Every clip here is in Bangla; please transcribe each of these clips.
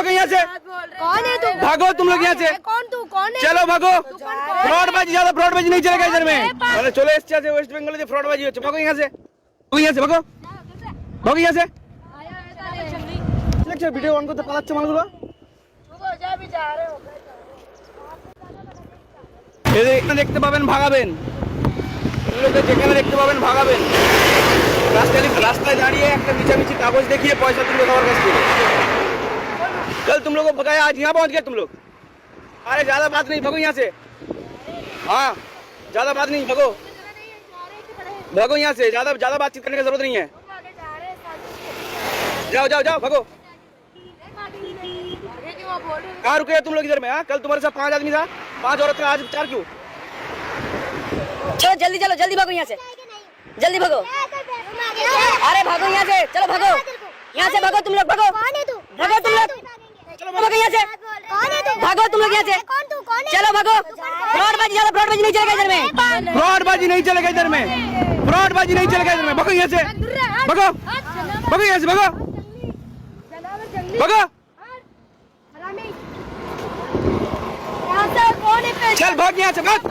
लोग यहाँ से, कौन है तू? भागो तुम लोग यहाँ से, कौन तू? कौन है? चलो भागो। फ्रॉडबाजी ज्यादा फ्रॉडबाजी नहीं चलेगा इधर में। अरे चलो এসছে আছে ওয়েস্ট বেঙ্গলে যে फ्रॉडबाजी হচ্ছে, ভাগো यहाँ से, ভাগো यहाँ से, ভাগো ভাগো यहाँ से। দেখছো ভিডিও অন করতে পালাচ্ছে মালগুলো। এখানে দেখতে পাবেন ভাগাবেন, এগুলোকে যেখানে দেখতে পাবেন ভাগাবেন। রাস্তায় দাঁড়িয়ে একটা মিছামিছি কাগজ দেখিয়ে পয়সা তুলবে সবার কাছ থেকে। चल तुम लोग को बताया आज यहाँ पहुँच गए तुम लोग। अरे ज्यादा बात नहीं, भगो यहाँ से। हाँ ज्यादा बात नहीं, भगो भगो यहाँ से, ज्यादा बातचीत करने की जरूरत नहीं है। जाओ जाओ जाओ भगो। कहाँ रुके तुम लोग इधर में? हाँ कल तुम्हारे साथ 5 आदमी था, 5 औरत था, आज 4 क्यों? चलो जल्दी चलो, जल्दी भागो यहाँ से, जल्दी भागो। अरे भागो यहाँ से, चलो भागो यहाँ से, भागो तुम लोग, भागो भागो तुम लोग, भागो यहाँ से, भागो तुम लोग यहाँ से, चलो भागो। फ्रॉडबाजी ज्यादा फ्रॉडबाजी नहीं चलेगा इधर में, फ्रॉडबाजी नहीं चलेगा इधर में, फ्रॉडबाजी नहीं चलेगा इधर में। भगो यहाँ से, भगो भगो यहाँ से, भगो भगो। चल भाग यहाँ से, भाग।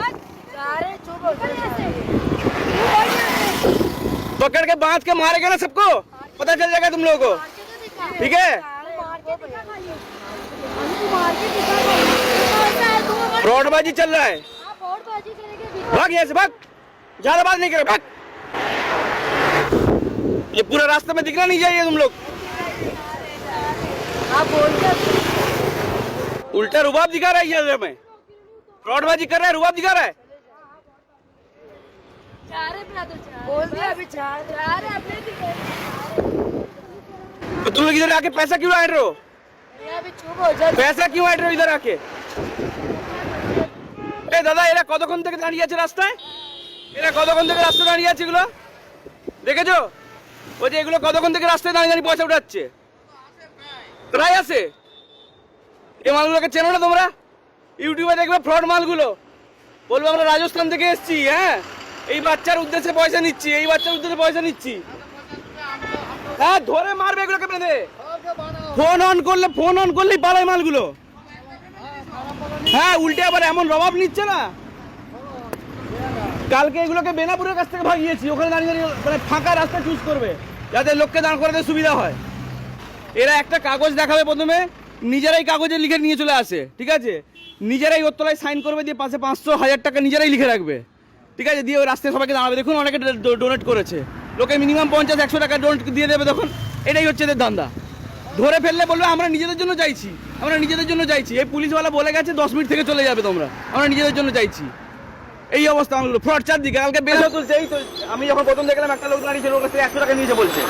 पकड़ के बांध के मारेगा ना सबको, पता चल जाएगा तुम लोगों को, ठीक है? फ्रॉडबाजी चल रहा है, भाग यहाँ से, भाग, ज्यादा बात नहीं करो, भाग। ये पूरा रास्ते में दिखना नहीं चाहिए तुम लोग। उल्टा रुबाब दिखा रहा है ये में, फ्रॉडबाजी कर रहा है, रुबाब दिखा रहा है। बोल दिया अभी तो तुम लोग इधर आके पैसा क्यों ऐड रहे हो? पैसा क्यों ऐड रहे हो इधर आके? ए दादा এরা কতক্ষণ থেকে দাঁড়িয়ে আছে রাস্তায়? এরা কতক্ষণ থেকে রাস্তায় দাঁড়িয়ে আছে এগুলো? দেখেছো? ওই যে এগুলো কতক্ষণ থেকে রাস্তায় দাঁড়িয়ে দাঁড়িয়ে পয়সা উঠাচ্ছে? প্রায় আছে। এই মালগুলোকে চেনো না তোমরা? ইউটিউবে দেখবে ফ্রড মালগুলো, বলবো আমরা রাজস্থান থেকে এসেছি। হ্যাঁ এই বাচ্চার উদ্দেশ্যে পয়সা নিচ্ছি, এই বাচ্চার উদ্দেশ্যে পয়সা নিচ্ছি। হ্যাঁ ধরে মারবে এগুলোকে বেঁধে। ফোন অন করলেই পালায় মালগুলো। হ্যাঁ উল্টে আবার এমন রবাব নিচ্ছে না। কালকে এগুলোকে বেনাপুরের কাছ থেকে ভাগিয়েছি, ওখানে দাঁড়িয়ে দাঁড়িয়ে মানে ফাঁকা রাস্তা চুজ করবে যাতে লোককে দাঁড় করাতে সুবিধা হয়। এরা একটা কাগজ দেখাবে প্রথমে, নিজেরাই কাগজে লিখে নিয়ে চলে আসে, ঠিক আছে? নিজেরাই ওর তলায় সাইন করবে, দিয়ে পাশে 500 1000 টাকা নিজেরাই লিখে রাখবে, ঠিক আছে? দিয়ে ওই রাস্তায় সবাইকে দাঁড়াবে। দেখুন অনেকে ডোনেট করেছে, লোকে মিনিমাম 50-100 টাকা ডোনেট দিয়ে দেবে তখন। এটাই হচ্ছে এদের ধান্দা। ধরে ফেললে বলবে আমরা নিজেদের জন্য চাইছি, আমরা নিজেদের জন্য চাইছি। এই পুলিশওয়ালা বলে গেছে 10 মিনিট থেকে চলে যাবে তোমরা, আমরা নিজেদের জন্য চাইছি। এই অবস্থা আমাগুলো ফ্রড চারদিকে। কালকে বেশ তুলছে, এই তো আমি যখন প্রথম দেখলাম একটা লোক দাঁড়িয়েছিল, ওর কাছ থেকে 100 টাকা নিয়েছে বলছে।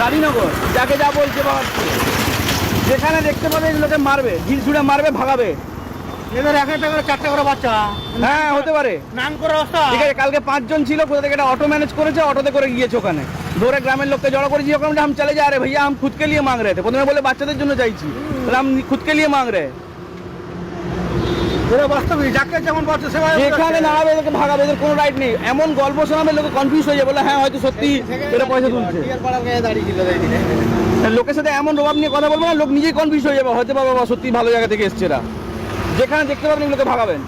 রানীনগর যাকে যা বলছে বাবা, যেখানে দেখতে পাবে এগুলোকে মারবে, ঢিল ছুড়ে মারবে, ভাগাবে। এদের এক একটা করে 4টা করে বাচ্চা। হ্যাঁ হতে পারে, নাম করে অবস্থা। ঠিক আছে। কালকে 5 জন ছিল, কোথা থেকে একটা অটো ম্যানেজ করেছে, অটোতে করে গিয়েছে ওখানে, ধরে গ্রামের লোককে জড়ো করেছি। ওখানে हम चले जा रहे भैया, हम खुद के लिए मांग रहे थे। প্রথমে বলে বাচ্চাদের জন্য চাইছি, বলে हम खुद के लिए मांग रहे। এরা বাস্তবে যাকে যেমন বাচ্চা সেবা যেখানে দাঁড়াবে এদেরকে ভাগাবে, এদের কোনো রাইট নেই। এমন গল্প শোনাবে লোকে কনফিউজ হয়ে যাবে, বলে হ্যাঁ হয়তো সত্যি এরা পয়সা তুলছে। লোকের সাথে এমন রবাব নিয়ে কথা বলবো না, লোক নিজেই কনফিউজ হয়ে যাবে, হয়তো বাবা সত্যি ভালো জায়গা থেকে এসছে এরা। যেখানে দেখতে পাবেন এগুলোকে ভাগাবেন।